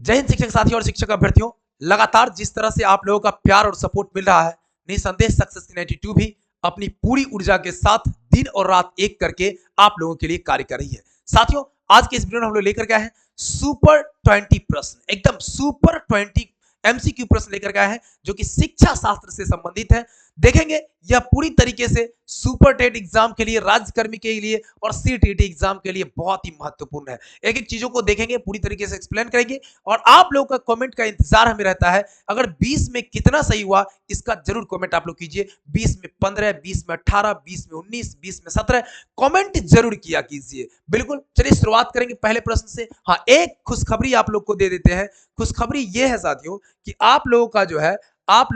जय हिंद शिक्षक साथियों और शिक्षक अभ्यर्थियों, लगातार जिस तरह से आप लोगों का प्यार और सपोर्ट मिल रहा है, निसंदेह सक्सेस 92 भी अपनी पूरी ऊर्जा के साथ दिन और रात एक करके आप लोगों के लिए कार्य कर रही है। साथियों, आज के इस वीडियो में हम लोग लेकर के आए हैं सुपर 20 प्रश्न, एकदम सुपर 20 एमसीक्यू प्रश्न लेकर के आए हैं जो कि शिक्षा शास्त्र से संबंधित है। देखेंगे यह पूरी तरीके से सुपर टेट एग्जाम के लिए, राज्यकर्मी के लिए और सीटीईटी एग्जाम के लिए बहुत ही महत्वपूर्ण है। एक एक चीजों को देखेंगे, पूरी तरीके से एक्सप्लेन करेंगे और आप लोगों का कमेंट का इंतजार हमें रहता है। अगर 20 में कितना सही हुआ इसका जरूर कमेंट आप लोग कीजिए। 20 में 15, 20 में 18, 20 में 19, 20 में 17 कमेंट जरूर किया कीजिए। बिल्कुल, चलिए शुरुआत करेंगे पहले प्रश्न से। हाँ, एक खुशखबरी आप लोग को दे देते हैं। खुशखबरी ये है साथियों कि आप लोगों का जो है, आप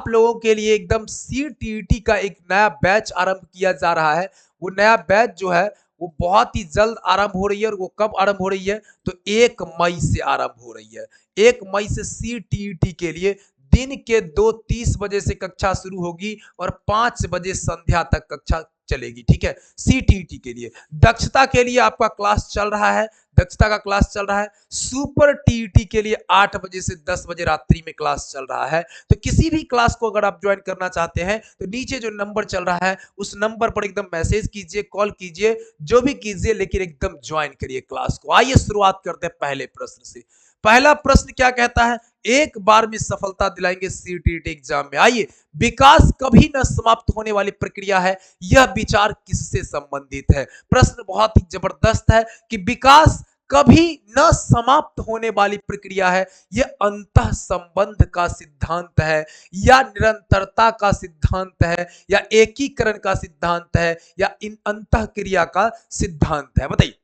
लोगों के लिए एकदम सीटीईटी का एक नया बैच आरंभ किया जा रहा है। वो नया बैच जो है वो बहुत ही जल्द आरंभ हो रही है। और वो कब आरंभ हो रही है? तो 1 मई से आरंभ हो रही है। 1 मई से सीटीईटी के लिए दिन के 2:30 बजे से कक्षा शुरू होगी और 5 बजे संध्या तक कक्षा चलेगी। ठीक है, सीटीईटी के लिए। दक्षता के लिए आपका क्लास चल रहा है, दक्षता का क्लास चल रहा है। सुपर टीईटी के लिए 8 बजे से 10 बजे रात्रि में क्लास चल रहा है। तो किसी भी क्लास को अगर आप ज्वाइन करना चाहते हैं तो नीचे जो नंबर चल रहा है उस नंबर पर एकदम मैसेज कीजिए, कॉल कीजिए, जो भी कीजिए, लेकिन एकदम ज्वाइन करिए क्लास को। आइए शुरुआत करते हैं पहले प्रश्न से। पहला प्रश्न क्या कहता है? एक बार में सफलता दिलाएंगे सीटीईटी एग्जाम में। आइए, विकास कभी न समाप्त होने वाली प्रक्रिया है, यह विचार किससे संबंधित है? प्रश्न बहुत ही जबरदस्त है कि विकास कभी न समाप्त होने वाली प्रक्रिया है, यह अंतः संबंध का सिद्धांत है या निरंतरता का सिद्धांत है या एकीकरण का सिद्धांत है या इन अंतः क्रिया का सिद्धांत है? बताइए।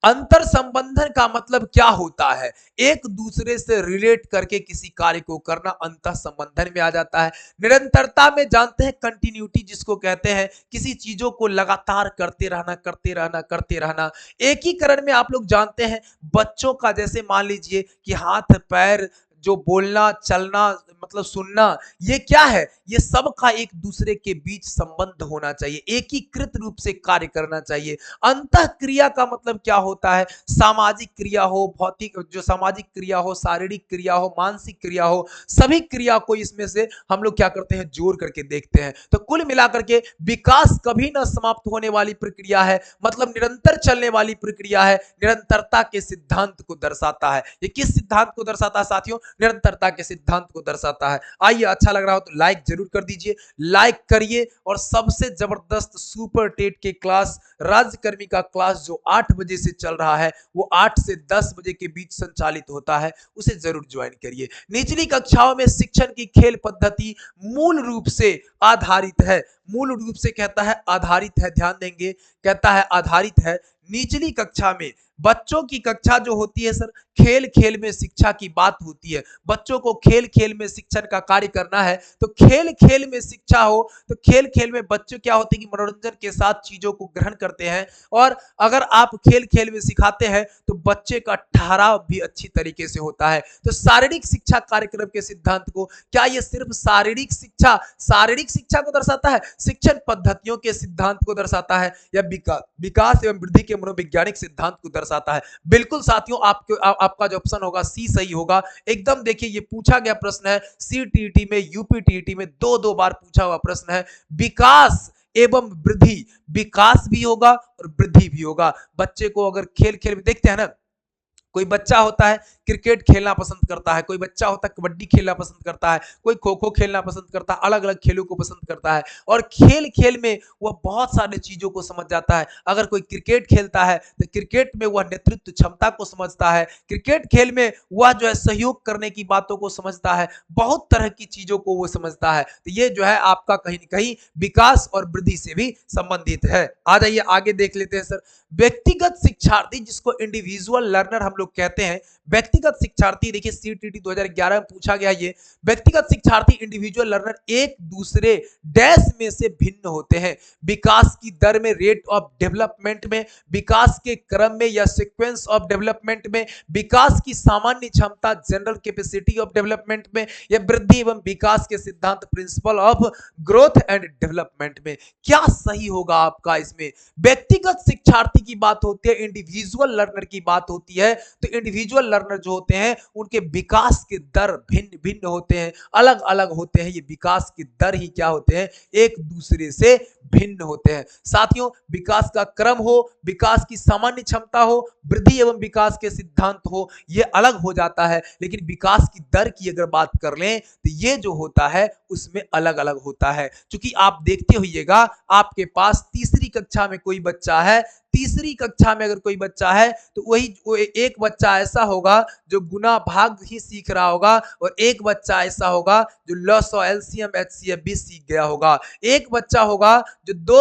अंतर संबंधन का मतलब क्या होता है? एक दूसरे से रिलेट करके किसी कार्य को करना अंतर संबंधन में आ जाता है। निरंतरता में जानते हैं कंटिन्यूटी जिसको कहते हैं, किसी चीजों को लगातार करते रहना, करते रहना, करते रहना। एकीकरण में आप लोग जानते हैं बच्चों का, जैसे मान लीजिए कि हाथ पैर, जो बोलना चलना, मतलब सुनना, ये क्या है? ये सब का एक दूसरे के बीच संबंध होना चाहिए, एकीकृत रूप से कार्य करना चाहिए। अंतः क्रिया का मतलब क्या होता है? सामाजिक क्रिया हो, भौतिक जो सामाजिक क्रिया हो, शारीरिक क्रिया हो, मानसिक क्रिया हो, सभी क्रिया को इसमें से हम लोग क्या करते हैं? जोड़ करके देखते हैं। तो कुल मिलाकर के विकास कभी न समाप्त होने वाली प्रक्रिया है, मतलब निरंतर चलने वाली प्रक्रिया है, निरंतरता के सिद्धांत को दर्शाता है। ये किस सिद्धांत को दर्शाता है साथियों? निरंतरता के सिद्धांत को दर्शाता है। आइए, अच्छा लग रहा हो तो लाइक जरूर कर दीजिए, लाइक करिए। और सबसे जबरदस्त सुपर टेट के क्लास, राज्यकर्मी का क्लास जो 8 बजे से चल रहा है, वो 8 से 10 बजे के बीच संचालित होता है, उसे जरूर ज्वाइन करिए। निचली कक्षाओं में शिक्षण की खेल पद्धति मूल रूप से आधारित है, मूल रूप से कहता है आधारित है, ध्यान देंगे, कहता है आधारित है। निचली कक्षा में बच्चों की कक्षा जो होती है सर, खेल खेल में शिक्षा की बात होती है। बच्चों को खेल खेल में शिक्षण का कार्य करना है, तो खेल खेल में शिक्षा हो, तो खेल खेल में बच्चे क्या होते हैं कि मनोरंजन के साथ चीजों को ग्रहण करते हैं। और अगर आप खेल खेल में सिखाते हैं तो बच्चे का ठहराव भी अच्छी तरीके से होता है। तो शारीरिक शिक्षा कार्यक्रम के सिद्धांत को, क्या ये सिर्फ शारीरिक शिक्षा को दर्शाता है, शिक्षण पद्धतियों के सिद्धांत को दर्शाता है, या विकास एवं वृद्धि के मनोवैज्ञानिक सिद्धांत को दर्शाता है? बिल्कुल साथियों, आपका जो ऑप्शन होगा सी सही होगा एकदम। देखिए, ये पूछा गया प्रश्न है सीटीईटी में, यूपीटीईटी में दो बार पूछा हुआ प्रश्न है। विकास एवं वृद्धि, विकास भी होगा और वृद्धि भी होगा। बच्चे को अगर खेल खेल में देखते हैं ना, कोई बच्चा होता है क्रिकेट खेलना पसंद करता है, कोई बच्चा होता है कबड्डी खेलना पसंद करता है, कोई खो खो खेलना पसंद करता है, अलग अलग खेलों को पसंद करता है। और खेल खेल में वह बहुत सारी चीजों को समझ जाता है। अगर कोई क्रिकेट खेलता है तो क्रिकेट में वह नेतृत्व क्षमता को समझता है, क्रिकेट खेल में वह जो है सहयोग करने की बातों को समझता है, बहुत तरह की चीजों को वो समझता है। तो ये जो है आपका कहीं ना कहीं विकास और वृद्धि से भी संबंधित है। आ जाइए आगे देख लेते हैं सर। व्यक्तिगत शिक्षार्थी, जिसको इंडिविजुअल लर्नर हम लोग कहते हैं, व्यक्तिगत व्यक्तिगत शिक्षार्थी, देखिए सीटीटी 2011 में पूछा गया ये, व्यक्तिगत शिक्षार्थी इंडिविजुअल लर्नर एक दूसरे डैश में से भिन्न होते हैं। विकास की दर में, रेट ऑफ डेवलपमेंट में, विकास के क्रम में या सीक्वेंस ऑफ डेवलपमेंट में, विकास की सामान्य क्षमता जनरल कैपेसिटी ऑफ डेवलपमेंट में, या वृद्धि एवं विकास के सिद्धांत principle of growth and development में। क्या सही होगा आपका इसमें? व्यक्तिगत शिक्षार्थी की बात होती है, इंडिविजुअल लर्नर की बात होती है, तो इंडिविजुअल लर्नर जो होते हैं उनके विकास के दर भिन्न भिन्न होते हैं, अलग अलग होते हैं। ये विकास के दर ही क्या होते हैं? एक दूसरे से भिन्न होते हैं। साथियों, विकास का क्रम हो, विकास की सामान्य क्षमता हो, वृद्धि एवं विकास के सिद्धांत हो, ये अलग हो जाता है, लेकिन विकास की दर की अगर बात कर लें तो ये जो होता है उसमें अलग अलग होता है। क्योंकि आप देखते होइएगा, आपके पास तीसरी कक्षा में कोई बच्चा है, तीसरी कक्षा में अगर कोई बच्चा है तो वही एक बच्चा ऐसा होगा जो गुना भाग ही सीख रहा होगा, और एक बच्चा ऐसा होगा जो लॉस और एलसीएम एचसीएफ भी सीख गया होगा। एक बच्चा होगा जो दो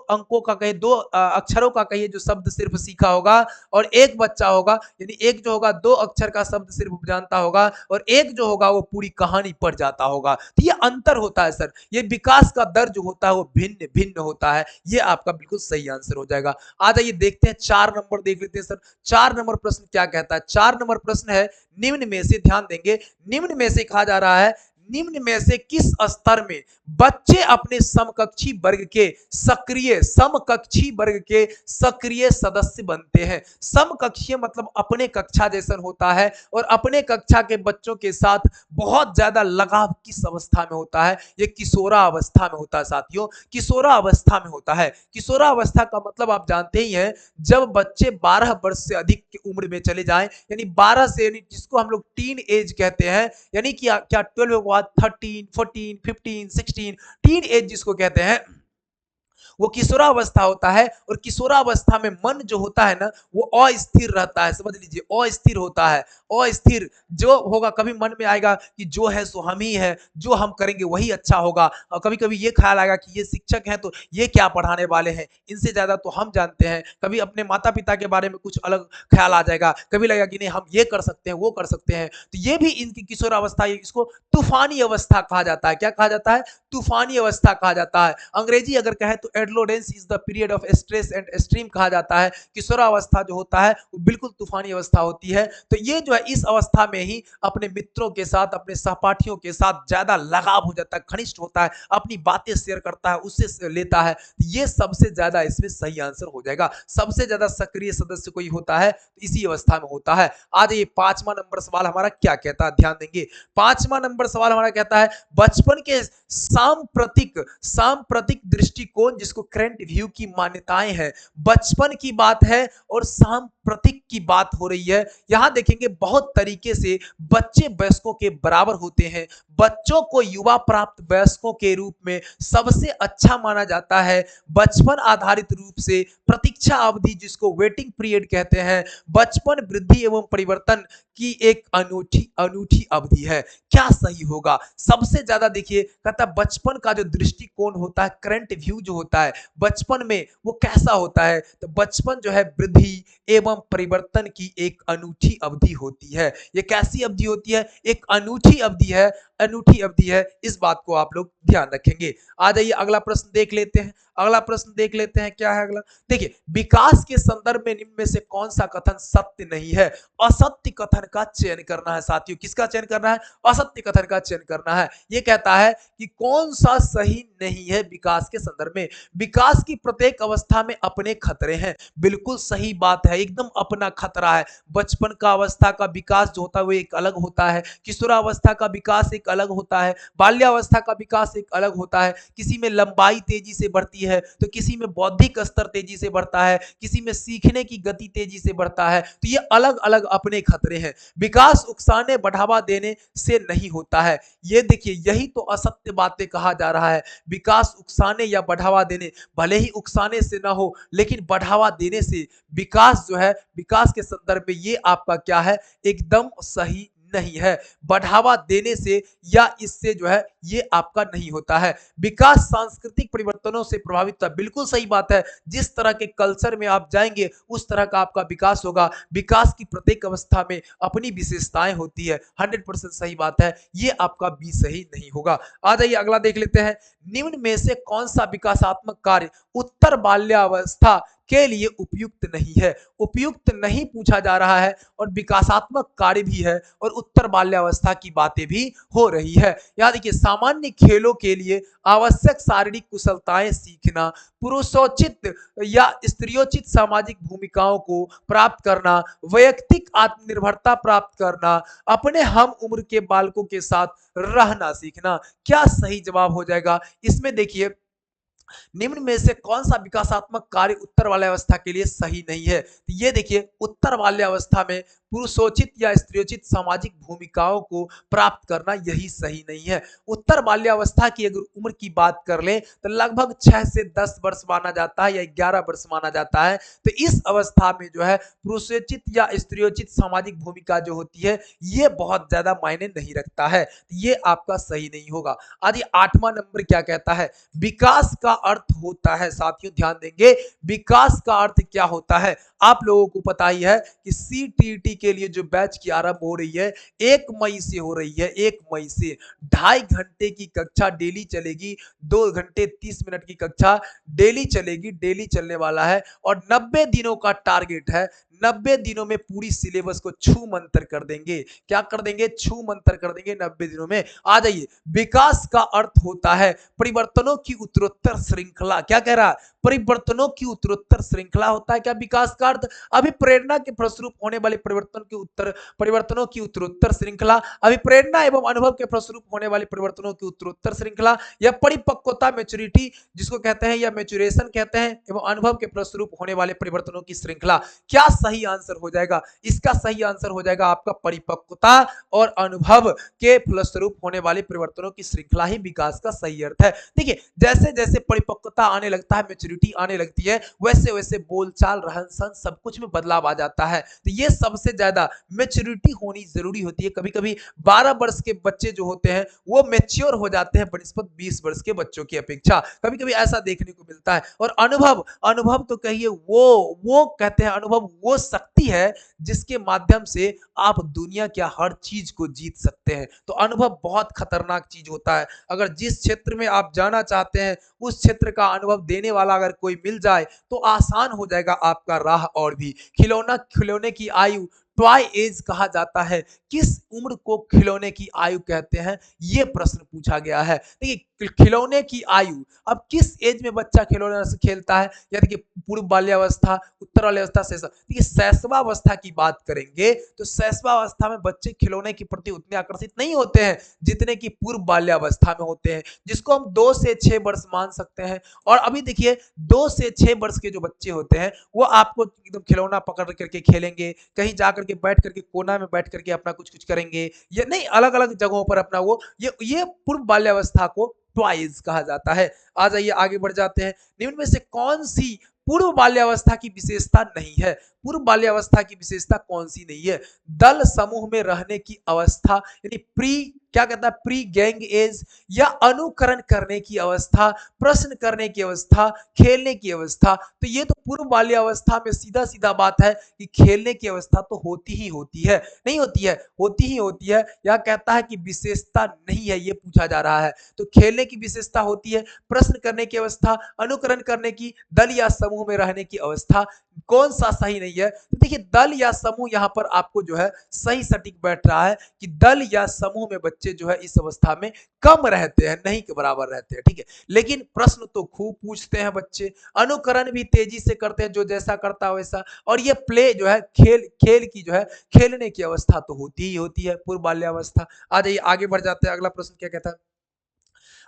अंकों का कहिए, दो अक्षरों का कहिए जो शब्द सिर्फ सीखा होगा, और एक बच्चा होगा, यानी एक जो होगा दो अक्षर का शब्द सिर्फ जानता होगा, और एक जो होगा वो पूरी कहानी पढ़ जाता होगा। तो ये अंतर होता है सर, ये विकास का दर जो होता है वो भिन्न भिन्न होता है। ये आपका बिल्कुल सही आंसर हो जाएगा। आ जाइए देखते हैं 4 नंबर, देख लेते हैं सर 4 नंबर प्रश्न क्या कहता है। 4 नंबर प्रश्न है, निम्न में से, ध्यान देंगे, निम्न में से कहा जा रहा है, निम्न में से किस स्तर में बच्चे अपने समकक्षी वर्ग के सक्रिय सदस्य बनते हैं? समकक्षीय मतलब अपने कक्षा जैसा होता है, और अपने कक्षा के बच्चों के साथ बहुत ज्यादा लगाव किस अवस्था में होता है? ये किशोरावस्था में होता है साथियों, किशोरावस्था में होता है। किशोरावस्था का मतलब आप जानते ही हैं, जब बच्चे 12 वर्ष से अधिक की उम्र में चले जाएं, यानी 12 से, यानी जिसको हम लोग टीन एज कहते हैं, यानी कि क्या 12 के बाद 13, 14, 15, 16, टीन एज जिसको कहते हैं, वो किशोरावस्था होता है। और किशोरावस्था में मन जो होता है ना, वो अस्थिर रहता है, समझ लीजिए, अस्थिर होता है। अस्थिर जो होगा, कभी मन में आएगा कि जो है सो हम ही है, जो हम करेंगे वही अच्छा होगा, और कभी कभी ये ख्याल आएगा कि ये शिक्षक हैं तो ये क्या पढ़ाने वाले हैं, इनसे ज्यादा तो हम जानते हैं। कभी अपने माता पिता के बारे में कुछ अलग ख्याल आ जाएगा, कभी लगेगा कि नहीं हम ये कर सकते हैं, वो कर सकते हैं। तो ये भी इनकी किशोरावस्था, इसको तूफानी अवस्था कहा जाता है। क्या कहा जाता है? तूफानी अवस्था कहा जाता है। अंग्रेजी अगर कहे तो adolescence is the period of stress and extreme कहा जाता है। किशोरावस्था जो होता है वो बिल्कुल तूफानी अवस्था होती है। तो ये जो है इस अवस्था में ही अपने मित्रों के साथ, अपने सहपाठियों के साथ ज्यादा लगाव हो जाता है, घनिष्ठ होता है, अपनी बातें शेयर करता है, उससे लेता है। ये सबसे ज्यादा इसमें सही आंसर हो जाएगा। सबसे ज्यादा सक्रिय सदस्य कोई होता है तो इसी अवस्था में होता है। आज ये 5वां नंबर सवाल हमारा क्या कहता है, ध्यान देंगे। 5वां नंबर सवाल हमारा कहता है, बचपन के सांप्रतिक दृष्टिकोण, जिसको करंट व्यू की मान्यताएं हैं। बचपन की बात है और सांप्रतिक की बात हो रही है। यहां देखेंगे बहुत तरीके से बच्चे वयस्कों के बराबर होते हैं। बच्चों को युवा प्राप्त वयस्कों के रूप में सबसे अच्छा माना जाता है। बचपन आधारित रूप से प्रतीक्षा अवधि, जिसको वेटिंग पीरियड कहते हैं, बचपन वृद्धि एवं परिवर्तन की एक अनूठी अवधि है। क्या सही होगा? सबसे ज्यादा देखिए, कहता बचपन का जो दृष्टिकोण होता है, करंट व्यू जो होता है बचपन में, वो कैसा होता है? तो बचपन जो है वृद्धि एवं परिवर्तन की एक अनूठी अवधि होती है। ये कैसी अवधि होती है? एक अनूठी अवधि है, अनूठी अवधि है। इस बात को आप लोग ध्यान रखेंगे। आ जाइए अगला प्रश्न देख लेते हैं। अगला प्रश्न देख लेते हैं, क्या है अगला? देखिए, विकास के संदर्भ में निम्न में से कौन सा कथन सत्य नहीं है? असत्य कथन का चयन करना है साथियों। किसका चयन करना है? असत्य कथन का चयन करना है। ये कहता है कि कौन सा सही नहीं है विकास के संदर्भ में। विकास की प्रत्येक अवस्था में अपने खतरे हैं। बिल्कुल सही बात है, एकदम अपना खतरा है। बचपन का अवस्था का विकास जो होता है वो एक अलग होता है, किशोरावस्था का विकास एक अलग होता है, बाल्यावस्था का विकास एक अलग होता है। किसी में लंबाई तेजी से बढ़ती है तो किसी में बौद्धिक स्तर तेजी से बढ़ता है, किसी में सीखने की गति तेजी से बढ़ता है। तो ये अलग अलग अपने खतरे हैं। विकास उकसाने बढ़ावा देने से नहीं होता है। ये देखिए, यही तो असत्य बातें कहा जा रहा है। विकास उकसाने या बढ़ावा देने, भले ही उकसाने से ना हो लेकिन बढ़ावा देने से विकास जो है, विकास के संदर्भ में ये आपका क्या है? एकदम सही नहीं है। बढ़ावा देने से या इससे जो है ये आपका नहीं होता है। विकास सांस्कृतिक परिवर्तनों से प्रभावित होता है, बिल्कुल सही बात है। जिस तरह के कल्चर में आप जाएंगे उस तरह का आपका विकास होगा। विकास की प्रत्येक अवस्था में अपनी विशेषताएं होती है, 100% सही बात है। ये आपका बी सही नहीं होगा। आ जाइए अगला देख लेते हैं। निम्न में से कौन सा विकासात्मक कार्य उत्तर बाल्यावस्था के लिए उपयुक्त नहीं है? उपयुक्त नहीं पूछा जा रहा है और विकासात्मक कार्य भी है और उत्तर बाल्यावस्था की बातें भी हो रही है। याद देखिए, सामान्य खेलों के लिए आवश्यक शारीरिक कुशलताएं सीखना, पुरुषोचित या स्त्रियोचित सामाजिक भूमिकाओं को प्राप्त करना, वैयक्तिक आत्मनिर्भरता प्राप्त करना, अपने हम उम्र के बालकों के साथ रहना सीखना। क्या सही जवाब हो जाएगा इसमें? देखिए, निम्न में से कौन सा विकासात्मक कार्य उत्तर बाल्यावस्था के लिए सही नहीं है? तो ये देखिए, उत्तर बाल्यावस्था में पुरुषोचित या स्त्रियोचित सामाजिक भूमिकाओं को प्राप्त करना यही सही नहीं है। उत्तर बाल्यावस्था की अगर उम्र की बात कर ले तो लगभग 6 से 10 वर्ष माना जाता है या 11 वर्ष माना जाता है। तो इस अवस्था में जो है पुरुषोचित या स्त्रियोचित सामाजिक भूमिका जो होती है ये बहुत ज्यादा मायने नहीं रखता है, ये आपका सही नहीं होगा। आदि 8वां नंबर क्या कहता है? विकास का अर्थ होता है, साथियों ध्यान देंगे, विकास का अर्थ क्या होता है? आप लोगों को पता ही है कि सीटीईटी के लिए जो बैच की आरंभ हो रही है 1 मई से हो रही है। 1 मई से 2.5 घंटे की कक्षा डेली चलेगी, 2 घंटे 30 मिनट की कक्षा डेली चलेगी, डेली चलने वाला है और 90 दिनों का टारगेट है। 90 दिनों में पूरी सिलेबस को छू मंतर कर देंगे। क्या कर देंगे? छू मंतर कर देंगे 90 दिनों में। आ जाइए, विकास का अर्थ होता है परिवर्तनों की उत्तरोत्तर श्रृंखला। क्या कह रहा है? परिवर्तनों की उत्तरोत्तर श्रृंखला होता है क्या विकास का अर्थ? अभी प्रेरणा के फलस्वरूप होने वाले परिवर्तनों की उत्तरोत्तर श्रृंखला, अभी प्रेरणा एवं अनुभव के फलस्वरूप होने वाले परिवर्तनों की उत्तरोत्तर श्रृंखला, या परिपक्वता मैच्योरिटी जिसको कहते हैं या मैच्योरेशन कहते हैं एवं अनुभव के फलस्वरूप होने वाले परिवर्तनों की श्रृंखला। क्या सही आंसर हो जाएगा? इसका सही आंसर हो जाएगा आपका परिपक्वता और अनुभव के फलस्वरूप होने वाले परिवर्तनों की श्रृंखला ही विकास का सही अर्थ है। देखिए, जैसे जैसे परिपक्वता आने लगता है, मैच्योरिटी आने लगती है, वैसे वैसे बोलचाल, रहन सहन सब कुछ में बदलाव आ जाता है। तो ये सबसे ज्यादा मैच्योरिटी होनी जरूरी होती है। कभी कभी 12 वर्ष के बच्चे जो होते हैं वो मैच्योर हो जाते हैं बनिस्बत 20 वर्ष के बच्चों की अपेक्षा, कभी कभी ऐसा देखने को मिलता है। और अनुभव, अनुभव तो कहिए वो कहते हैं, अनुभव वो शक्ति है जिसके माध्यम से आप दुनिया के हर चीज को जीत सकते हैं। तो अनुभव बहुत खतरनाक चीज होता है। अगर जिस क्षेत्र में आप जाना चाहते हैं उस क्षेत्र का अनुभव देने वाला अगर कोई मिल जाए तो आसान हो जाएगा आपका राह। और भी खिलौने की आयु टॉय एज कहा जाता है। किस उम्र को खिलौने की आयु कहते हैं? यह प्रश्न पूछा गया है। देखिए, खिलौने की आयु, अब किस एज में बच्चा खिलौने से खेलता है? यानी कि पूर्व बाल्यावस्था, उत्तर बाल्यावस्था, शैशव। देखिए, शैशवावस्था की बात करेंगे तो शैशवावस्था में बच्चे खिलौने के प्रति उतने आकर्षित नहीं होते हैं जितने कि पूर्व बाल्यावस्था में होते हैं, जिसको हम 2 से 6 वर्ष मान सकते हैं। और अभी देखिए, 2 से 6 वर्ष के जो बच्चे होते हैं वो आपको एकदम खिलौना पकड़ करके खेलेंगे, कहीं जाकर के बैठ करके कोना में बैठ करके अपना कुछ कुछ करेंगे, ये नहीं, अलग अलग जगहों पर अपना वो ये पूर्व बाल्यावस्था को ट्वाइस कहा जाता है। आ जाइए आगे बढ़ जाते हैं। निम्न में से कौन सी पूर्व बाल्यावस्था की विशेषता नहीं है? पूर्व बाल्यावस्था की विशेषता कौन सी नहीं है? दल समूह में रहने की अवस्था, यानी क्या कहता है, प्री गैंग एज, या अनुकरण करने की अवस्था, प्रश्न करने की अवस्था, खेलने की अवस्था। तो ये तो पूर्व बाल्यावस्था में सीधा सीधा बात है कि खेलने की अवस्था तो होती ही होती है, नहीं होती है? होती ही होती है। यह कहता है कि विशेषता नहीं है, ये पूछा जा रहा है। तो खेलने की विशेषता होती है, प्रश्न करने की अवस्था, अनुकरण करने की, दल या समूह में रहने की अवस्था। कौन सा सही नहीं है? तो देखिए, दल या समूह यहां पर आपको जो है सही सटीक बैठ रहा है कि दल या समूह में बच्चे जो है इस अवस्था में कम रहते हैं, नहीं के बराबर रहते हैं। ठीक है, लेकिन प्रश्न तो खूब पूछते हैं बच्चे, अनुकरण भी तेजी से करते हैं, जो जैसा करता है वैसा। और ये प्ले जो है, खेल की जो है, खेलने की अवस्था तो होती ही होती है पूर्व बाल्यावस्था। आ जाइए आगे बढ़ जाते हैं। अगला प्रश्न क्या कहता है?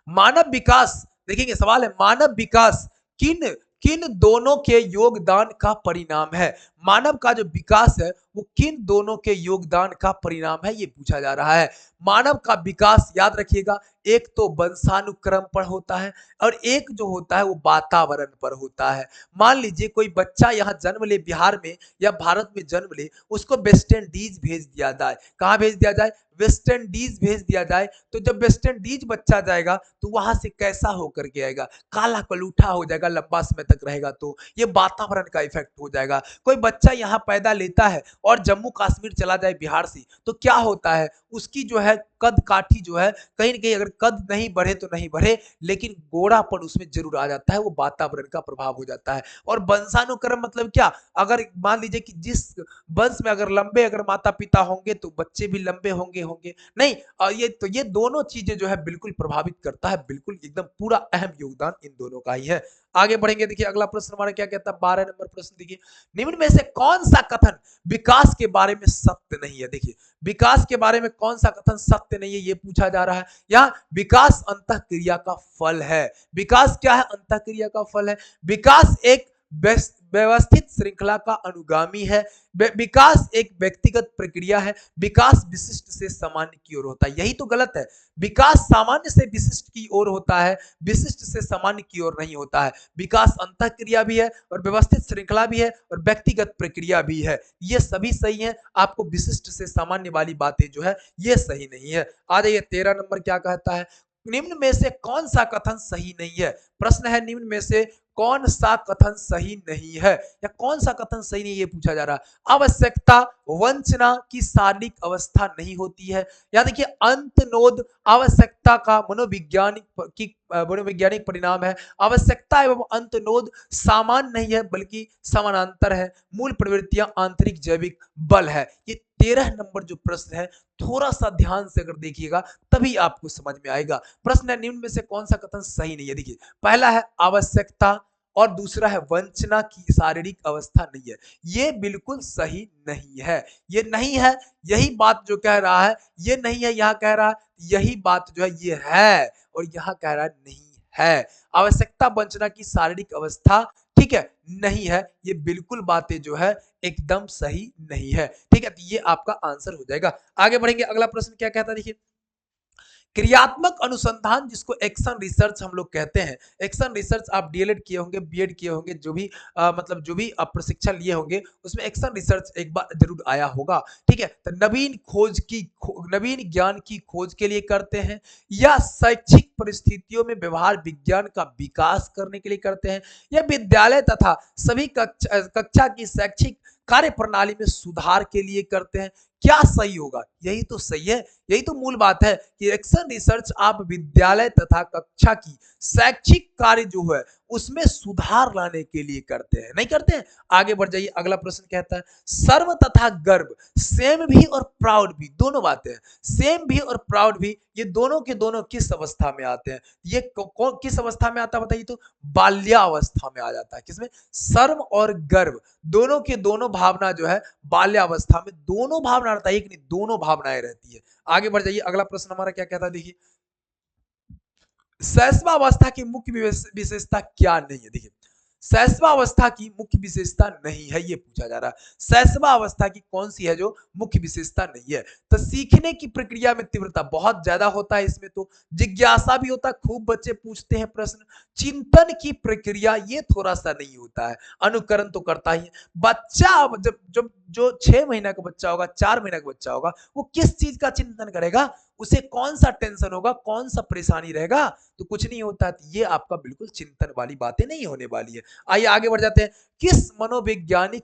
मानव विकास, देखेंगे सवाल है, मानव विकास किन किन दोनों के योगदान का परिणाम है? मानव का जो विकास है वो किन दोनों के योगदान का परिणाम है, ये पूछा जा रहा है। मानव का विकास याद रखिएगा, एक तो वंशानुक्रम पर होता है और एक जो होता है वो वातावरण पर होता है। मान लीजिए कोई बच्चा यहाँ जन्म ले बिहार में या भारत में जन्म ले, उसको वेस्ट इंडीज भेज दिया जाए। कहाँ भेज दिया जाए? वेस्ट इंडीज भेज दिया जाए। तो जब वेस्ट इंडीज बच्चा जाएगा तो वहां से कैसा होकर के आएगा? काला कलूठा हो जाएगा, लंबा समय तक रहेगा तो ये वातावरण का इफेक्ट हो जाएगा। कोई बच्चा यहाँ पैदा लेता है और जम्मू कश्मीर चला जाए बिहार से, तो क्या होता है? उसकी जो है कद काठी जो है, कहीं ना कहीं अगर कद नहीं बढ़े तो नहीं बढ़े, लेकिन गोरापन उसमें जरूर आ जाता है, वो वातावरण का प्रभाव हो जाता है। और वंशानुक्रम मतलब क्या? अगर मान लीजिए कि जिस वंश में अगर लंबे अगर माता पिता होंगे तो बच्चे भी लंबे होंगे होंगे नहीं। और ये दोनों चीजें जो है बिल्कुल प्रभावित करता है, बिल्कुल एकदम पूरा अहम योगदान इन दोनों का ही है। आगे बढ़ेंगे, देखिए अगला प्रश्न हमारा क्या कहता है, 12 नंबर प्रश्न देखिए, निम्न में से कौन सा कथन विकास के बारे में सत्य नहीं है? देखिए विकास के बारे में कौन सा कथन सत्य नहीं है, ये पूछा जा रहा है। यहाँ विकास अंतःक्रिया का फल है। विकास क्या है? अंतःक्रिया का फल है। विकास एक व्यवस्थित श्रृंखला का अनुगामी है। विकास एक व्यक्तिगत प्रक्रिया है। विकास विशिष्ट से सामान्य की ओर होता है। यही तो गलत है। विकास सामान्य से विशिष्ट की ओर होता है, विशिष्ट से सामान्य की ओर नहीं होता है। विकास अंतःक्रिया भी है और व्यवस्थित श्रृंखला भी है और व्यक्तिगत प्रक्रिया भी है। ये सभी सही है। आपको विशिष्ट से सामान्य वाली बातें जो है ये सही नहीं है। आ जाइए 13 नंबर क्या कहता है, निम्न में से कौन सा कथन सही नहीं है? प्रश्न है निम्न में से कौन सा कथन सही नहीं है या कौन सा कथन सही नहीं, ये पूछा जा रहा है। आवश्यकता वंचना की शारीरिक अवस्था नहीं होती है। या देखिए अंतनोद आवश्यकता का मनोवैज्ञानिक परिणाम है। आवश्यकता एवं अंतनोद समान नहीं है बल्कि समानांतर है। मूल प्रवृत्तियां आंतरिक जैविक बल है। ये 13 नंबर जो प्रश्न है, थोड़ा सा ध्यान से अगर देखिएगा तभी आपको समझ में आएगा। प्रश्न है निम्न में से कौन सा कथन सही नहीं है? देखिए पहला है आवश्यकता और दूसरा है वंचना की शारीरिक अवस्था नहीं है। ये बिल्कुल सही नहीं है। ये नहीं है, यही बात जो कह रहा है ये नहीं है, यहाँ कह रहा है यही बात जो है ये है, और यहाँ कह रहा है नहीं है। आवश्यकता वंचना की शारीरिक अवस्था, ठीक है, नहीं है। ये बिल्कुल बातें जो है एकदम सही नहीं है। ठीक है, तो ये आपका आंसर हो जाएगा। आगे बढ़ेंगे, अगला प्रश्न क्या कहता है, देखिए क्रियात्मक अनुसंधान जिसको एक्शन रिसर्च हम लोग कहते हैं। एक्शन रिसर्च आप डीएलएड किए होंगे, बीएड किए होंगे, जो भी मतलब जो भी आप प्रशिक्षण लिए होंगे उसमें एक्शन रिसर्च एक बार जरूर आया होगा। ठीक है, तो नवीन ज्ञान की खोज के लिए करते हैं या शैक्षिक परिस्थितियों में व्यवहार विज्ञान का विकास करने के लिए करते हैं या विद्यालय तथा सभी कक्षा की शैक्षिक कार्य प्रणाली में सुधार के लिए करते हैं। क्या सही होगा? यही तो सही है। यही तो मूल बात है कि एक्शन रिसर्च आप विद्यालय तथा कक्षा की शैक्षिक कार्य जो है उसमें सुधार लाने के लिए करते हैं, नहीं करते हैं। आगे बढ़ जाइए, अगला प्रश्न कहता है सर्व तथा गर्व, सेम भी और प्राउड भी, दोनों बातें हैं। सेम भी और प्राउड भी, ये दोनों के दोनों किस अवस्था में आते हैं? ये किस अवस्था में आता है बताइए? तो बाल्यावस्था में आ जाता है। किसमें? सर्व और गर्व, दोनों के दोनों भावना जो है बाल्यावस्था में दोनों भावना रहता है, एक नहीं दोनों भावनाएं रहती है। आगे बढ़ जाइए, अगला प्रश्न हमारा क्या कहता है, देखिए शैशवावस्था की मुख्य विशेषता क्या नहीं है? देखिए शैशवावस्था की मुख्य विशेषता नहीं है, ये पूछा जा रहा है। शैशवावस्था की कौन सी है जो मुख्य विशेषता नहीं है? तो सीखने की प्रक्रिया में तीव्रता बहुत ज्यादा होता है, इसमें तो जिज्ञासा भी होता है, खूब बच्चे पूछते हैं प्रश्न। चिंतन की प्रक्रिया ये थोड़ा सा नहीं होता है, अनुकरण तो करता ही है। बच्चा जब जब जो 6 महीना का बच्चा होगा, 4 महीना का बच्चा होगा, वो किस चीज का चिंतन करेगा? उसे कौन सा टेंशन होगा, कौन सा परेशानी रहेगा? तो कुछ नहीं होता है। ये आपका बिल्कुल चिंतन वाली बातें नहीं होने वाली है। आइए आगे बढ़ जाते हैं। किस मनोवैज्ञानिक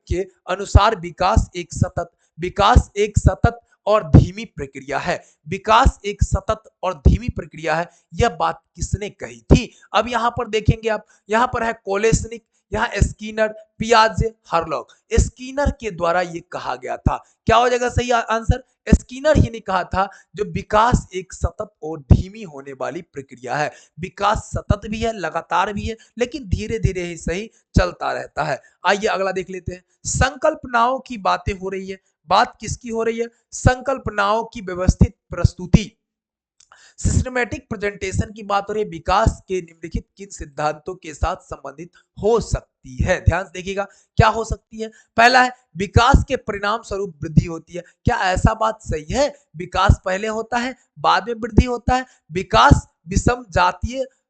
के अनुसार विकास एक सतत और धीमी प्रक्रिया है? विकास एक सतत और धीमी प्रक्रिया है, यह बात किसने कही थी? अब यहां पर देखेंगे आप, यहां पर है कोलेसनिक, यहाँ स्कीनर, पियाजे, हरलॉक। स्कीनर के द्वारा ये कहा गया था। क्या हो जाएगा सही आंसर? स्कीनर ही ने कहा था जो विकास एक सतत और धीमी होने वाली प्रक्रिया है। विकास सतत भी है, लगातार भी है, लेकिन धीरे धीरे ही सही चलता रहता है। आइए अगला देख लेते हैं। संकल्पनाओं की बातें हो रही है। बात किसकी हो रही है? संकल्पनाओं की व्यवस्थित प्रस्तुति। सिस्टमैटिक प्रेजेंटेशन की बात हो रही है, विकास के निम्नलिखित किन सिद्धांतों के साथ संबंधित हो सकती है? ध्यान से देखिएगा क्या हो सकती है। पहला है विकास के परिणाम स्वरूप वृद्धि होती है। क्या ऐसा बात सही है? विकास पहले होता है बाद में वृद्धि होता है। विकास विषम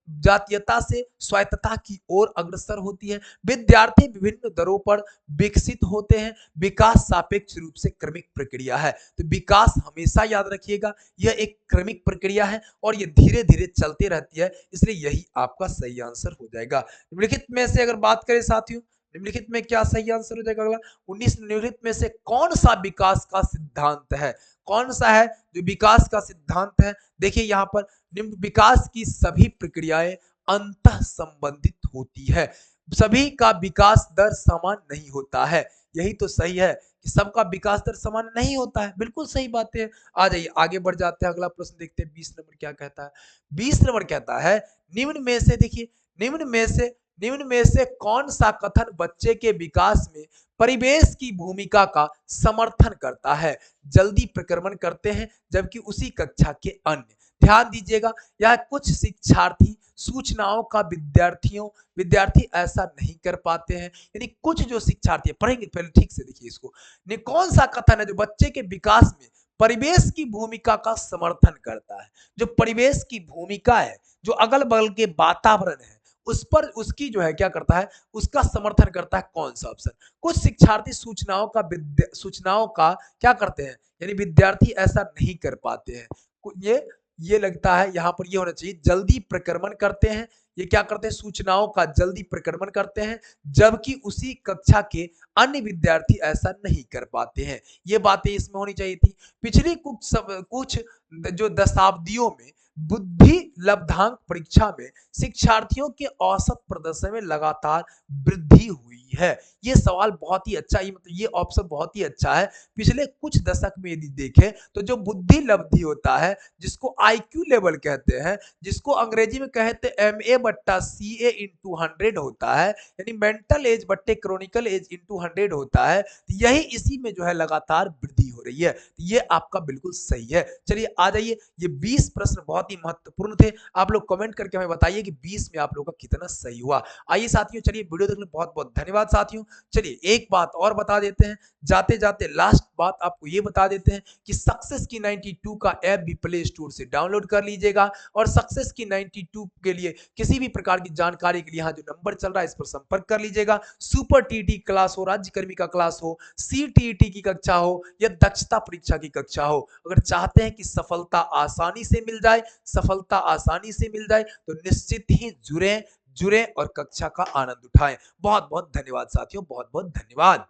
जातीयता से स्वायत्तता की ओर अग्रसर होती है। विद्यार्थी विभिन्न दरों पर विकसित होते हैं। विकास सापेक्ष रूप से क्रमिक प्रक्रिया है। तो विकास हमेशा याद रखिएगा यह एक क्रमिक प्रक्रिया है और यह धीरे धीरे चलती रहती है, इसलिए यही आपका सही आंसर हो जाएगा। निम्नलिखित में से अगर बात करें साथियों, निम्नलिखित में क्या सही आंसर हो जाएगा अगला? 19 निम्नलिखित में से कौन सा विकास का सिद्धांत है? कौन सा है जो विकास का सिद्धांत है? देखिए यहाँ पर निम्न विकास की सभी प्रक्रियाएं अंतः संबंधित होती है। सभी का विकास दर समान नहीं होता है। यही तो सही है कि सबका विकास दर समान नहीं होता है। बिल्कुल सही बात है। आ जाइए आगे बढ़ जाते हैं, अगला प्रश्न देखते हैं 20 नंबर क्या कहता है। 20 नंबर कहता है निम्न में से देखिए निम्न में से कौन सा कथन बच्चे के विकास में परिवेश की भूमिका का समर्थन करता है? जल्दी प्रक्रमण करते हैं जबकि उसी कक्षा के अन्य। ध्यान दीजिएगा यह कुछ शिक्षार्थी सूचनाओं का विद्यार्थी ऐसा नहीं कर पाते हैं। यानी कुछ जो शिक्षार्थी पढ़ेंगे पहले ठीक से देखिए इसको। कौन सा कथन है जो बच्चे के विकास में परिवेश की भूमिका का समर्थन करता है? जो परिवेश की भूमिका है, जो अगल बगल के वातावरण है, उस पर उसकी जो है क्या करता है, उसका समर्थन करता है। कौन सा ऑप्शन? कुछ शिक्षार्थी सूचनाओं का क्या करते हैं, यानी विद्यार्थी ऐसा नहीं कर पाते हैं। ये लगता है यहाँ पर ये होना चाहिए जल्दी प्रक्रमण करते हैं। ये क्या करते हैं? सूचनाओं का जल्दी प्रक्रमण करते हैं जबकि उसी कक्षा के अन्य विद्यार्थी ऐसा नहीं कर पाते हैं। ये बातें इसमें होनी चाहिए थी। पिछली कुछ जो दशाब्दियों में बुद्धि लब्धांक परीक्षा में शिक्षार्थियों के औसत प्रदर्शन में लगातार वृद्धि हुई है। ये सवाल बहुत ही अच्छा, मतलब ये ऑप्शन बहुत ही अच्छा है। पिछले कुछ दशक में यदि देखें तो जो बुद्धि लब्धि होता है, जिसको आईक्यू लेवल कहते हैं, जिसको अंग्रेजी में कहते हैं MA बट्टा CA इंटू 100 होता है, यानी मेंटल एज बट्टे क्रोनिकल एज इंटू 100 होता है, यही इसी में जो है लगातार वृद्धि हो रही है। ये आपका बिल्कुल सही है। चलिए आ जाइए, ये 20 प्रश्न बहुत ही महत्वपूर्ण थे। आप लोग कमेंट करके हमें बताइए कि 20 में आप लोगों का कितना सही हुआ। आइए साथियों, चलिए वीडियो देखने बहुत बहुत धन्यवाद साथियों। चलिए एक बात और बता देते हैं, जाते जाते लास्ट बात आपको ये बता देते हैं कि सक्सेस की 92 का ऐप भी प्ले स्टोर से डाउनलोड कर लीजिएगा और सक्सेस की 92 के लिए किसी भी प्रकार की जानकारी के लिए यहाँ जो नंबर चल रहा है इस पर संपर्क कर लीजिएगा। सुपर टीटी क्लास हो, राज्यकर्मी का क्लास हो, CTET की कक्षा हो या दक्षता परीक्षा की कक्षा हो, अगर चाहते हैं कि सफलता आसानी से मिल जाए तो निश्चित ही जुड़े और कक्षा का आनंद उठाएं। बहुत बहुत धन्यवाद साथियों, बहुत बहुत धन्यवाद।